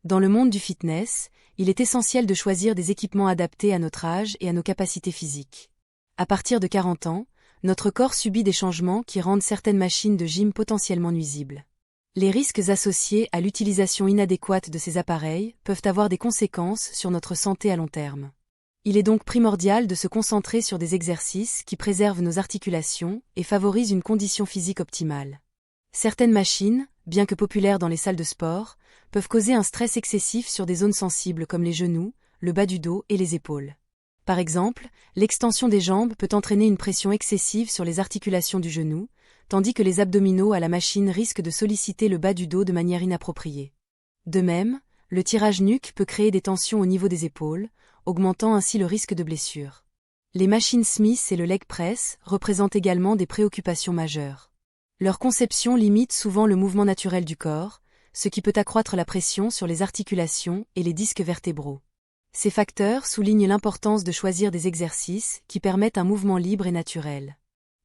Dans le monde du fitness, il est essentiel de choisir des équipements adaptés à notre âge et à nos capacités physiques. À partir de 40 ans, notre corps subit des changements qui rendent certaines machines de gym potentiellement nuisibles. Les risques associés à l'utilisation inadéquate de ces appareils peuvent avoir des conséquences sur notre santé à long terme. Il est donc primordial de se concentrer sur des exercices qui préservent nos articulations et favorisent une condition physique optimale. Certaines machines, bien que populaires dans les salles de sport, peuvent causer un stress excessif sur des zones sensibles comme les genoux, le bas du dos et les épaules. Par exemple, l'extension des jambes peut entraîner une pression excessive sur les articulations du genou, tandis que les abdominaux à la machine risquent de solliciter le bas du dos de manière inappropriée. De même, le tirage nuque peut créer des tensions au niveau des épaules, augmentant ainsi le risque de blessure. Les machines Smith et le leg press représentent également des préoccupations majeures. Leur conception limite souvent le mouvement naturel du corps, ce qui peut accroître la pression sur les articulations et les disques vertébraux. Ces facteurs soulignent l'importance de choisir des exercices qui permettent un mouvement libre et naturel.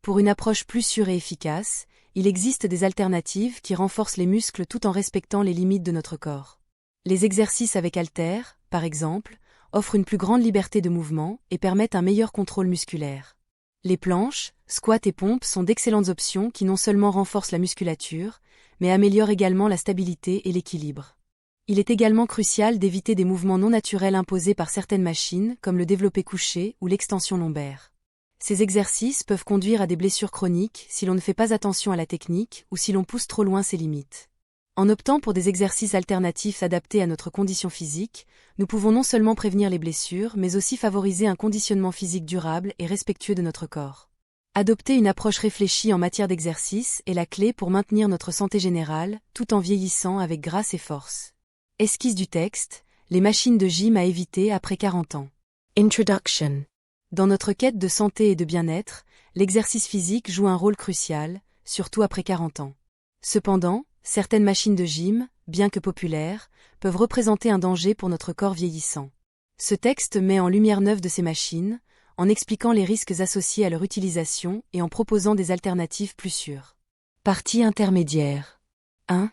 Pour une approche plus sûre et efficace, il existe des alternatives qui renforcent les muscles tout en respectant les limites de notre corps. Les exercices avec haltères, par exemple, offrent une plus grande liberté de mouvement et permettent un meilleur contrôle musculaire. Les planches, squats et pompes sont d'excellentes options qui non seulement renforcent la musculature, mais améliorent également la stabilité et l'équilibre. Il est également crucial d'éviter des mouvements non naturels imposés par certaines machines, comme le développé couché ou l'extension lombaire. Ces exercices peuvent conduire à des blessures chroniques si l'on ne fait pas attention à la technique ou si l'on pousse trop loin ses limites. En optant pour des exercices alternatifs adaptés à notre condition physique, nous pouvons non seulement prévenir les blessures, mais aussi favoriser un conditionnement physique durable et respectueux de notre corps. Adopter une approche réfléchie en matière d'exercice est la clé pour maintenir notre santé générale, tout en vieillissant avec grâce et force. Esquisse du texte, les machines de gym à éviter après 40 ans. Introduction. Dans notre quête de santé et de bien-être, l'exercice physique joue un rôle crucial, surtout après 40 ans. Cependant, certaines machines de gym, bien que populaires, peuvent représenter un danger pour notre corps vieillissant. Ce texte met en lumière 9 de ces machines, en expliquant les risques associés à leur utilisation et en proposant des alternatives plus sûres. Partie intermédiaire. 1.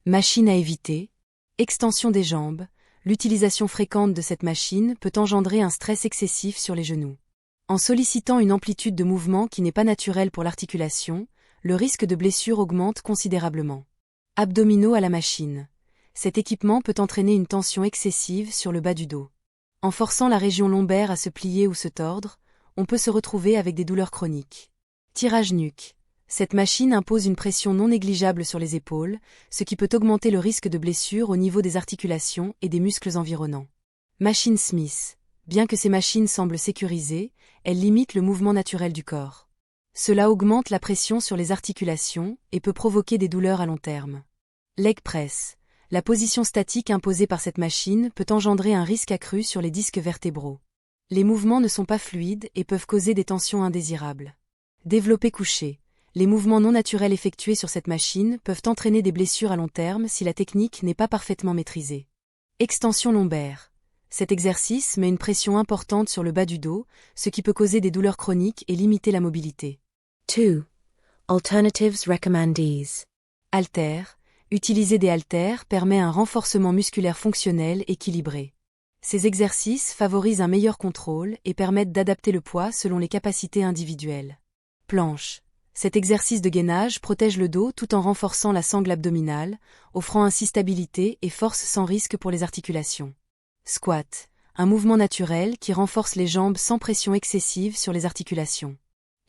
Machine à éviter. Extension des jambes. L'utilisation fréquente de cette machine peut engendrer un stress excessif sur les genoux. En sollicitant une amplitude de mouvement qui n'est pas naturelle pour l'articulation, le risque de blessure augmente considérablement. Abdominaux à la machine. Cet équipement peut entraîner une tension excessive sur le bas du dos. En forçant la région lombaire à se plier ou se tordre, on peut se retrouver avec des douleurs chroniques. Tirage nuque. Cette machine impose une pression non négligeable sur les épaules, ce qui peut augmenter le risque de blessure au niveau des articulations et des muscles environnants. Machine Smith. Bien que ces machines semblent sécurisées, elles limitent le mouvement naturel du corps. Cela augmente la pression sur les articulations et peut provoquer des douleurs à long terme. Leg press. La position statique imposée par cette machine peut engendrer un risque accru sur les disques vertébraux. Les mouvements ne sont pas fluides et peuvent causer des tensions indésirables. Développé couché. Les mouvements non naturels effectués sur cette machine peuvent entraîner des blessures à long terme si la technique n'est pas parfaitement maîtrisée. Extension lombaire. Cet exercice met une pression importante sur le bas du dos, ce qui peut causer des douleurs chroniques et limiter la mobilité. 2. Alternatives Recommendees. Haltères. Utiliser des haltères permet un renforcement musculaire fonctionnel équilibré. Ces exercices favorisent un meilleur contrôle et permettent d'adapter le poids selon les capacités individuelles. Planche. Cet exercice de gainage protège le dos tout en renforçant la sangle abdominale, offrant ainsi stabilité et force sans risque pour les articulations. Squat. Un mouvement naturel qui renforce les jambes sans pression excessive sur les articulations.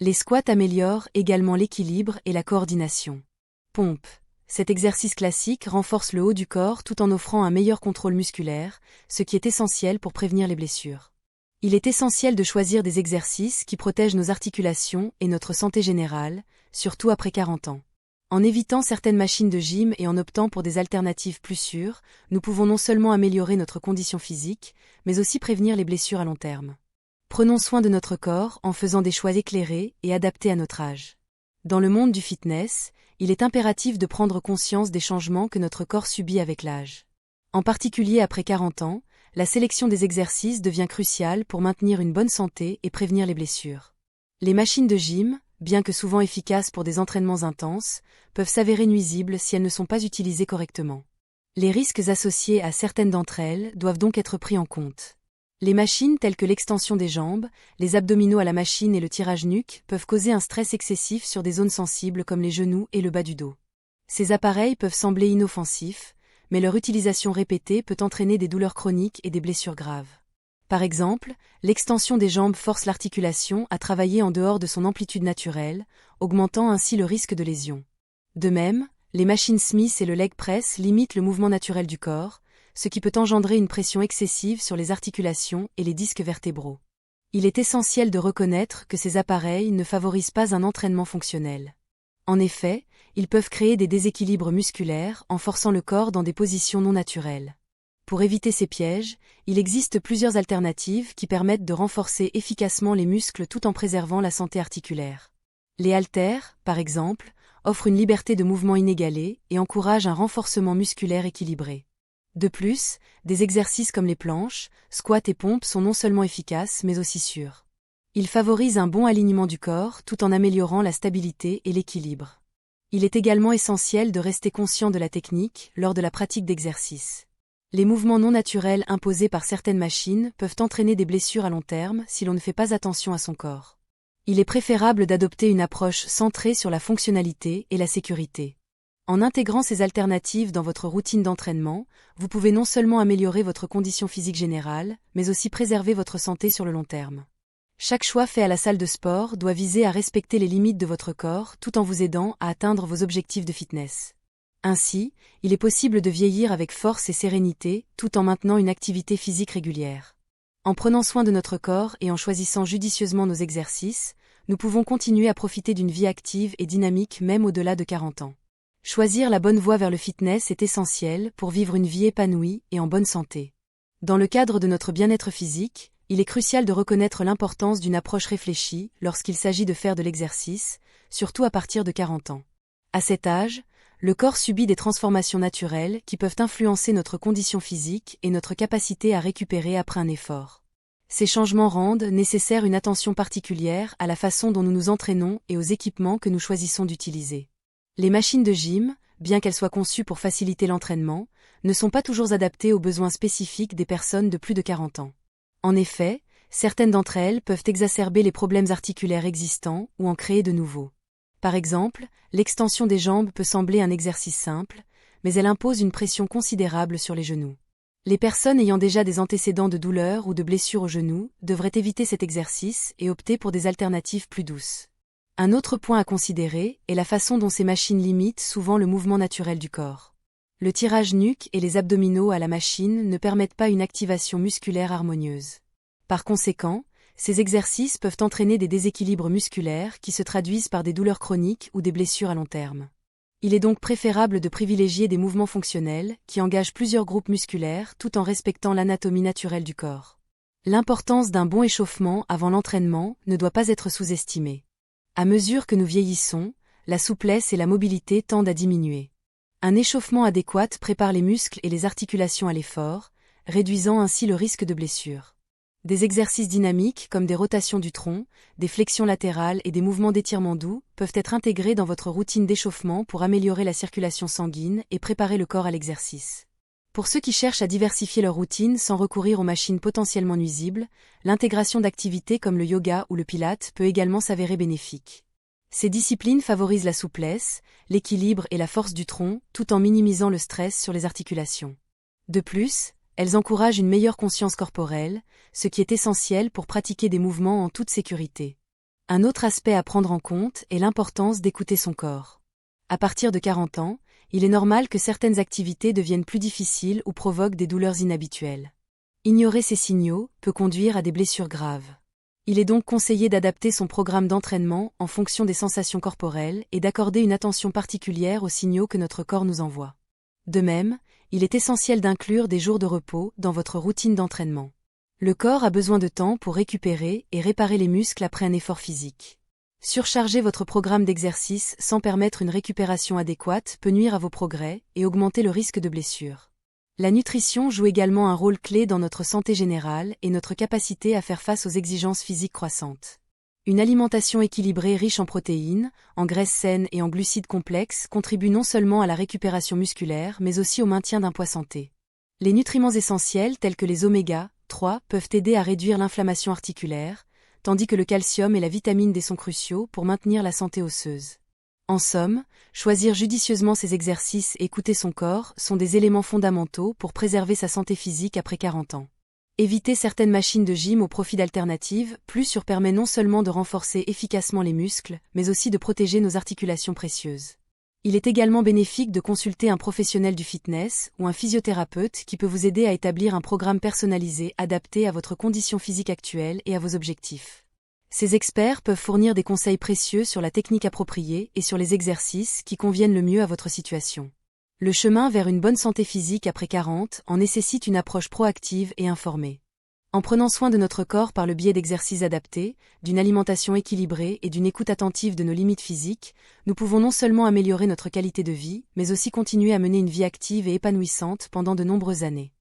Les squats améliorent également l'équilibre et la coordination. Pompe. Cet exercice classique renforce le haut du corps tout en offrant un meilleur contrôle musculaire, ce qui est essentiel pour prévenir les blessures. Il est essentiel de choisir des exercices qui protègent nos articulations et notre santé générale, surtout après 40 ans. En évitant certaines machines de gym et en optant pour des alternatives plus sûres, nous pouvons non seulement améliorer notre condition physique, mais aussi prévenir les blessures à long terme. Prenons soin de notre corps en faisant des choix éclairés et adaptés à notre âge. Dans le monde du fitness, il est impératif de prendre conscience des changements que notre corps subit avec l'âge. En particulier après 40 ans, la sélection des exercices devient cruciale pour maintenir une bonne santé et prévenir les blessures. Les machines de gym, bien que souvent efficaces pour des entraînements intenses, peuvent s'avérer nuisibles si elles ne sont pas utilisées correctement. Les risques associés à certaines d'entre elles doivent donc être pris en compte. Les machines telles que l'extension des jambes, les abdominaux à la machine et le tirage nuque peuvent causer un stress excessif sur des zones sensibles comme les genoux et le bas du dos. Ces appareils peuvent sembler inoffensifs, mais leur utilisation répétée peut entraîner des douleurs chroniques et des blessures graves. Par exemple, l'extension des jambes force l'articulation à travailler en dehors de son amplitude naturelle, augmentant ainsi le risque de lésion. De même, les machines Smith et le leg press limitent le mouvement naturel du corps, ce qui peut engendrer une pression excessive sur les articulations et les disques vertébraux. Il est essentiel de reconnaître que ces appareils ne favorisent pas un entraînement fonctionnel. En effet, ils peuvent créer des déséquilibres musculaires en forçant le corps dans des positions non naturelles. Pour éviter ces pièges, il existe plusieurs alternatives qui permettent de renforcer efficacement les muscles tout en préservant la santé articulaire. Les haltères, par exemple, offrent une liberté de mouvement inégalée et encouragent un renforcement musculaire équilibré. De plus, des exercices comme les planches, squats et pompes sont non seulement efficaces mais aussi sûrs. Ils favorisent un bon alignement du corps tout en améliorant la stabilité et l'équilibre. Il est également essentiel de rester conscient de la technique lors de la pratique d'exercices. Les mouvements non naturels imposés par certaines machines peuvent entraîner des blessures à long terme si l'on ne fait pas attention à son corps. Il est préférable d'adopter une approche centrée sur la fonctionnalité et la sécurité. En intégrant ces alternatives dans votre routine d'entraînement, vous pouvez non seulement améliorer votre condition physique générale, mais aussi préserver votre santé sur le long terme. Chaque choix fait à la salle de sport doit viser à respecter les limites de votre corps tout en vous aidant à atteindre vos objectifs de fitness. Ainsi, il est possible de vieillir avec force et sérénité tout en maintenant une activité physique régulière. En prenant soin de notre corps et en choisissant judicieusement nos exercices, nous pouvons continuer à profiter d'une vie active et dynamique même au-delà de 40 ans. Choisir la bonne voie vers le fitness est essentiel pour vivre une vie épanouie et en bonne santé. Dans le cadre de notre bien-être physique, il est crucial de reconnaître l'importance d'une approche réfléchie lorsqu'il s'agit de faire de l'exercice, surtout à partir de 40 ans. À cet âge, le corps subit des transformations naturelles qui peuvent influencer notre condition physique et notre capacité à récupérer après un effort. Ces changements rendent nécessaire une attention particulière à la façon dont nous nous entraînons et aux équipements que nous choisissons d'utiliser. Les machines de gym, bien qu'elles soient conçues pour faciliter l'entraînement, ne sont pas toujours adaptées aux besoins spécifiques des personnes de plus de 40 ans. En effet, certaines d'entre elles peuvent exacerber les problèmes articulaires existants ou en créer de nouveaux. Par exemple, l'extension des jambes peut sembler un exercice simple, mais elle impose une pression considérable sur les genoux. Les personnes ayant déjà des antécédents de douleurs ou de blessures aux genoux devraient éviter cet exercice et opter pour des alternatives plus douces. Un autre point à considérer est la façon dont ces machines limitent souvent le mouvement naturel du corps. Le tirage nuque et les abdominaux à la machine ne permettent pas une activation musculaire harmonieuse. Par conséquent, ces exercices peuvent entraîner des déséquilibres musculaires qui se traduisent par des douleurs chroniques ou des blessures à long terme. Il est donc préférable de privilégier des mouvements fonctionnels qui engagent plusieurs groupes musculaires tout en respectant l'anatomie naturelle du corps. L'importance d'un bon échauffement avant l'entraînement ne doit pas être sous-estimée. À mesure que nous vieillissons, la souplesse et la mobilité tendent à diminuer. Un échauffement adéquat prépare les muscles et les articulations à l'effort, réduisant ainsi le risque de blessure. Des exercices dynamiques comme des rotations du tronc, des flexions latérales et des mouvements d'étirement doux peuvent être intégrés dans votre routine d'échauffement pour améliorer la circulation sanguine et préparer le corps à l'exercice. Pour ceux qui cherchent à diversifier leur routine sans recourir aux machines potentiellement nuisibles, l'intégration d'activités comme le yoga ou le pilate peut également s'avérer bénéfique. Ces disciplines favorisent la souplesse, l'équilibre et la force du tronc, tout en minimisant le stress sur les articulations. De plus, elles encouragent une meilleure conscience corporelle, ce qui est essentiel pour pratiquer des mouvements en toute sécurité. Un autre aspect à prendre en compte est l'importance d'écouter son corps. À partir de 40 ans, il est normal que certaines activités deviennent plus difficiles ou provoquent des douleurs inhabituelles. Ignorer ces signaux peut conduire à des blessures graves. Il est donc conseillé d'adapter son programme d'entraînement en fonction des sensations corporelles et d'accorder une attention particulière aux signaux que notre corps nous envoie. De même, il est essentiel d'inclure des jours de repos dans votre routine d'entraînement. Le corps a besoin de temps pour récupérer et réparer les muscles après un effort physique. Surcharger votre programme d'exercice sans permettre une récupération adéquate peut nuire à vos progrès et augmenter le risque de blessure. La nutrition joue également un rôle clé dans notre santé générale et notre capacité à faire face aux exigences physiques croissantes. Une alimentation équilibrée riche en protéines, en graisses saines et en glucides complexes contribue non seulement à la récupération musculaire mais aussi au maintien d'un poids santé. Les nutriments essentiels tels que les oméga 3 peuvent aider à réduire l'inflammation articulaire, tandis que le calcium et la vitamine D sont cruciaux pour maintenir la santé osseuse. En somme, choisir judicieusement ses exercices et écouter son corps sont des éléments fondamentaux pour préserver sa santé physique après 40 ans. Éviter certaines machines de gym au profit d'alternatives plus sûres permet non seulement de renforcer efficacement les muscles, mais aussi de protéger nos articulations précieuses. Il est également bénéfique de consulter un professionnel du fitness ou un physiothérapeute qui peut vous aider à établir un programme personnalisé adapté à votre condition physique actuelle et à vos objectifs. Ces experts peuvent fournir des conseils précieux sur la technique appropriée et sur les exercices qui conviennent le mieux à votre situation. Le chemin vers une bonne santé physique après 40 en nécessite une approche proactive et informée. En prenant soin de notre corps par le biais d'exercices adaptés, d'une alimentation équilibrée et d'une écoute attentive de nos limites physiques, nous pouvons non seulement améliorer notre qualité de vie, mais aussi continuer à mener une vie active et épanouissante pendant de nombreuses années.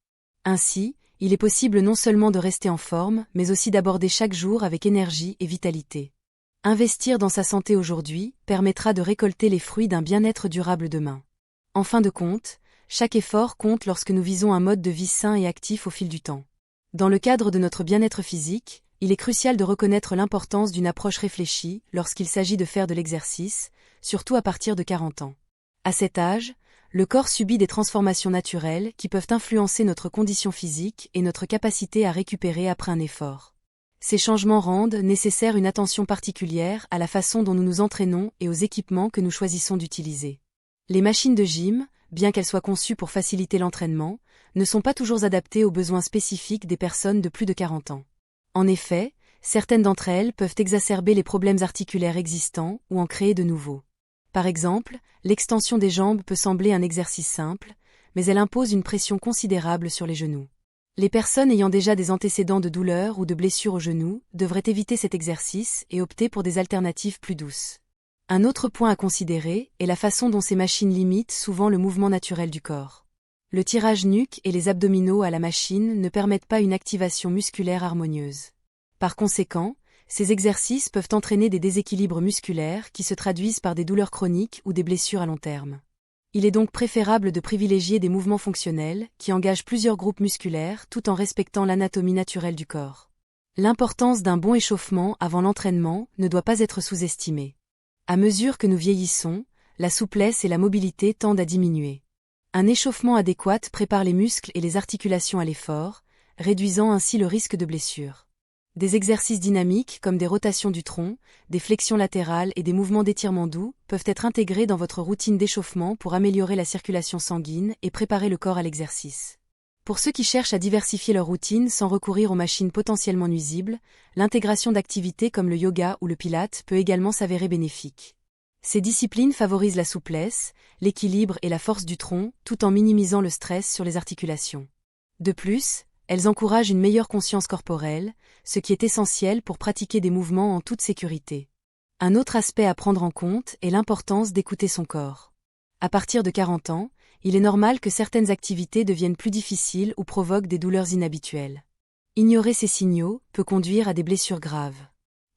Ainsi, il est possible non seulement de rester en forme, mais aussi d'aborder chaque jour avec énergie et vitalité. Investir dans sa santé aujourd'hui permettra de récolter les fruits d'un bien-être durable demain. En fin de compte, chaque effort compte lorsque nous visons un mode de vie sain et actif au fil du temps. Dans le cadre de notre bien-être physique, il est crucial de reconnaître l'importance d'une approche réfléchie lorsqu'il s'agit de faire de l'exercice, surtout à partir de 40 ans. À cet âge, le corps subit des transformations naturelles qui peuvent influencer notre condition physique et notre capacité à récupérer après un effort. Ces changements rendent nécessaire une attention particulière à la façon dont nous nous entraînons et aux équipements que nous choisissons d'utiliser. Les machines de gym, bien qu'elles soient conçues pour faciliter l'entraînement, ne sont pas toujours adaptées aux besoins spécifiques des personnes de plus de 40 ans. En effet, certaines d'entre elles peuvent exacerber les problèmes articulaires existants ou en créer de nouveaux. Par exemple, l'extension des jambes peut sembler un exercice simple, mais elle impose une pression considérable sur les genoux. Les personnes ayant déjà des antécédents de douleurs ou de blessures aux genoux devraient éviter cet exercice et opter pour des alternatives plus douces. Un autre point à considérer est la façon dont ces machines limitent souvent le mouvement naturel du corps. Le tirage nuque et les abdominaux à la machine ne permettent pas une activation musculaire harmonieuse. Par conséquent, ces exercices peuvent entraîner des déséquilibres musculaires qui se traduisent par des douleurs chroniques ou des blessures à long terme. Il est donc préférable de privilégier des mouvements fonctionnels qui engagent plusieurs groupes musculaires tout en respectant l'anatomie naturelle du corps. L'importance d'un bon échauffement avant l'entraînement ne doit pas être sous-estimée. À mesure que nous vieillissons, la souplesse et la mobilité tendent à diminuer. Un échauffement adéquat prépare les muscles et les articulations à l'effort, réduisant ainsi le risque de blessure. Des exercices dynamiques comme des rotations du tronc, des flexions latérales et des mouvements d'étirement doux peuvent être intégrés dans votre routine d'échauffement pour améliorer la circulation sanguine et préparer le corps à l'exercice. Pour ceux qui cherchent à diversifier leur routine sans recourir aux machines potentiellement nuisibles, l'intégration d'activités comme le yoga ou le pilate peut également s'avérer bénéfique. Ces disciplines favorisent la souplesse, l'équilibre et la force du tronc, tout en minimisant le stress sur les articulations. De plus, elles encouragent une meilleure conscience corporelle, ce qui est essentiel pour pratiquer des mouvements en toute sécurité. Un autre aspect à prendre en compte est l'importance d'écouter son corps. À partir de 40 ans, il est normal que certaines activités deviennent plus difficiles ou provoquent des douleurs inhabituelles. Ignorer ces signaux peut conduire à des blessures graves.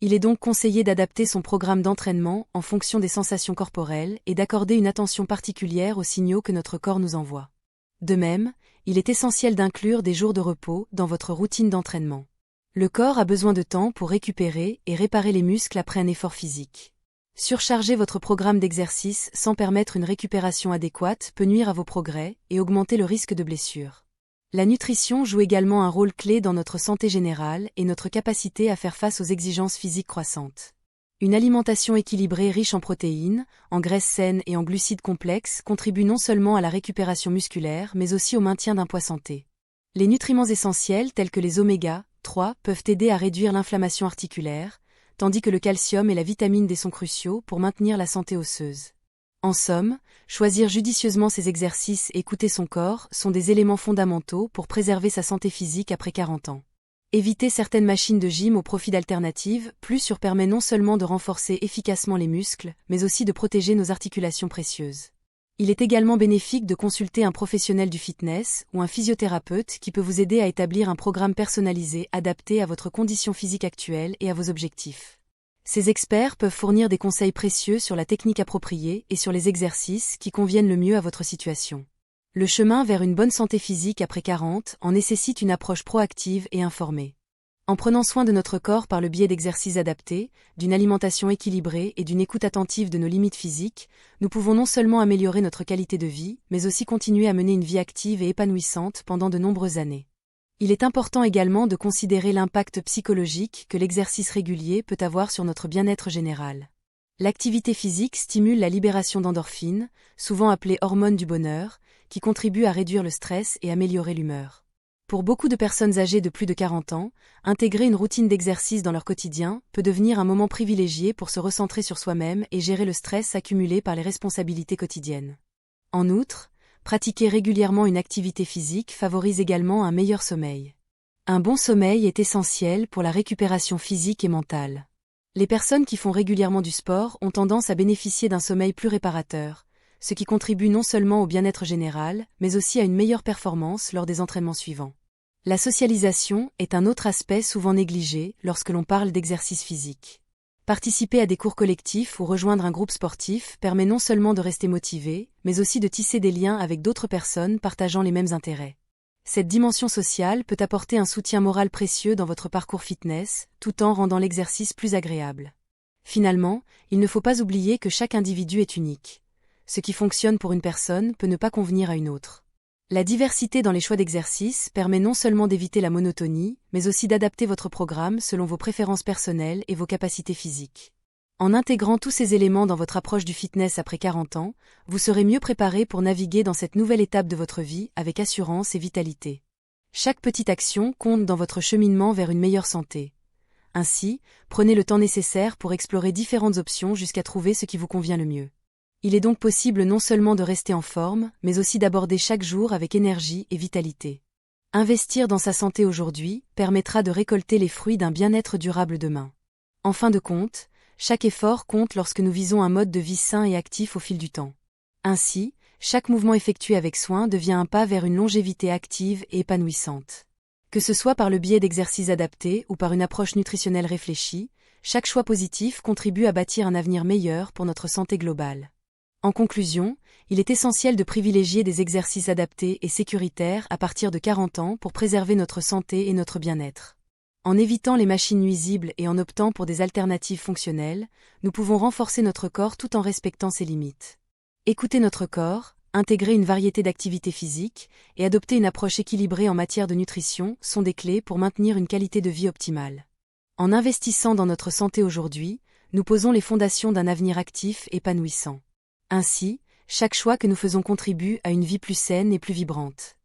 Il est donc conseillé d'adapter son programme d'entraînement en fonction des sensations corporelles et d'accorder une attention particulière aux signaux que notre corps nous envoie. De même, il est essentiel d'inclure des jours de repos dans votre routine d'entraînement. Le corps a besoin de temps pour récupérer et réparer les muscles après un effort physique. Surcharger votre programme d'exercice sans permettre une récupération adéquate peut nuire à vos progrès et augmenter le risque de blessure. La nutrition joue également un rôle clé dans notre santé générale et notre capacité à faire face aux exigences physiques croissantes. Une alimentation équilibrée riche en protéines, en graisses saines et en glucides complexes contribue non seulement à la récupération musculaire mais aussi au maintien d'un poids santé. Les nutriments essentiels tels que les oméga 3 peuvent aider à réduire l'inflammation articulaire, tandis que le calcium et la vitamine D sont cruciaux pour maintenir la santé osseuse. En somme, choisir judicieusement ses exercices et écouter son corps sont des éléments fondamentaux pour préserver sa santé physique après 40 ans. Éviter certaines machines de gym au profit d'alternatives plus sûres permet non seulement de renforcer efficacement les muscles, mais aussi de protéger nos articulations précieuses. Il est également bénéfique de consulter un professionnel du fitness ou un physiothérapeute qui peut vous aider à établir un programme personnalisé adapté à votre condition physique actuelle et à vos objectifs. Ces experts peuvent fournir des conseils précieux sur la technique appropriée et sur les exercices qui conviennent le mieux à votre situation. Le chemin vers une bonne santé physique après 40 en nécessite une approche proactive et informée. En prenant soin de notre corps par le biais d'exercices adaptés, d'une alimentation équilibrée et d'une écoute attentive de nos limites physiques, nous pouvons non seulement améliorer notre qualité de vie, mais aussi continuer à mener une vie active et épanouissante pendant de nombreuses années. Il est important également de considérer l'impact psychologique que l'exercice régulier peut avoir sur notre bien-être général. L'activité physique stimule la libération d'endorphines, souvent appelées hormones du bonheur, qui contribuent à réduire le stress et améliorer l'humeur. Pour beaucoup de personnes âgées de plus de 40 ans, intégrer une routine d'exercice dans leur quotidien peut devenir un moment privilégié pour se recentrer sur soi-même et gérer le stress accumulé par les responsabilités quotidiennes. En outre, pratiquer régulièrement une activité physique favorise également un meilleur sommeil. Un bon sommeil est essentiel pour la récupération physique et mentale. Les personnes qui font régulièrement du sport ont tendance à bénéficier d'un sommeil plus réparateur, ce qui contribue non seulement au bien-être général, mais aussi à une meilleure performance lors des entraînements suivants. La socialisation est un autre aspect souvent négligé lorsque l'on parle d'exercice physique. Participer à des cours collectifs ou rejoindre un groupe sportif permet non seulement de rester motivé, mais aussi de tisser des liens avec d'autres personnes partageant les mêmes intérêts. Cette dimension sociale peut apporter un soutien moral précieux dans votre parcours fitness, tout en rendant l'exercice plus agréable. Finalement, il ne faut pas oublier que chaque individu est unique. Ce qui fonctionne pour une personne peut ne pas convenir à une autre. La diversité dans les choix d'exercice permet non seulement d'éviter la monotonie, mais aussi d'adapter votre programme selon vos préférences personnelles et vos capacités physiques. En intégrant tous ces éléments dans votre approche du fitness après 40 ans, vous serez mieux préparé pour naviguer dans cette nouvelle étape de votre vie avec assurance et vitalité. Chaque petite action compte dans votre cheminement vers une meilleure santé. Ainsi, prenez le temps nécessaire pour explorer différentes options jusqu'à trouver ce qui vous convient le mieux. Il est donc possible non seulement de rester en forme, mais aussi d'aborder chaque jour avec énergie et vitalité. Investir dans sa santé aujourd'hui permettra de récolter les fruits d'un bien-être durable demain. En fin de compte, chaque effort compte lorsque nous visons un mode de vie sain et actif au fil du temps. Ainsi, chaque mouvement effectué avec soin devient un pas vers une longévité active et épanouissante. Que ce soit par le biais d'exercices adaptés ou par une approche nutritionnelle réfléchie, chaque choix positif contribue à bâtir un avenir meilleur pour notre santé globale. En conclusion, il est essentiel de privilégier des exercices adaptés et sécuritaires à partir de 40 ans pour préserver notre santé et notre bien-être. En évitant les machines nuisibles et en optant pour des alternatives fonctionnelles, nous pouvons renforcer notre corps tout en respectant ses limites. Écouter notre corps, intégrer une variété d'activités physiques et adopter une approche équilibrée en matière de nutrition sont des clés pour maintenir une qualité de vie optimale. En investissant dans notre santé aujourd'hui, nous posons les fondations d'un avenir actif et épanouissant. Ainsi, chaque choix que nous faisons contribue à une vie plus saine et plus vibrante.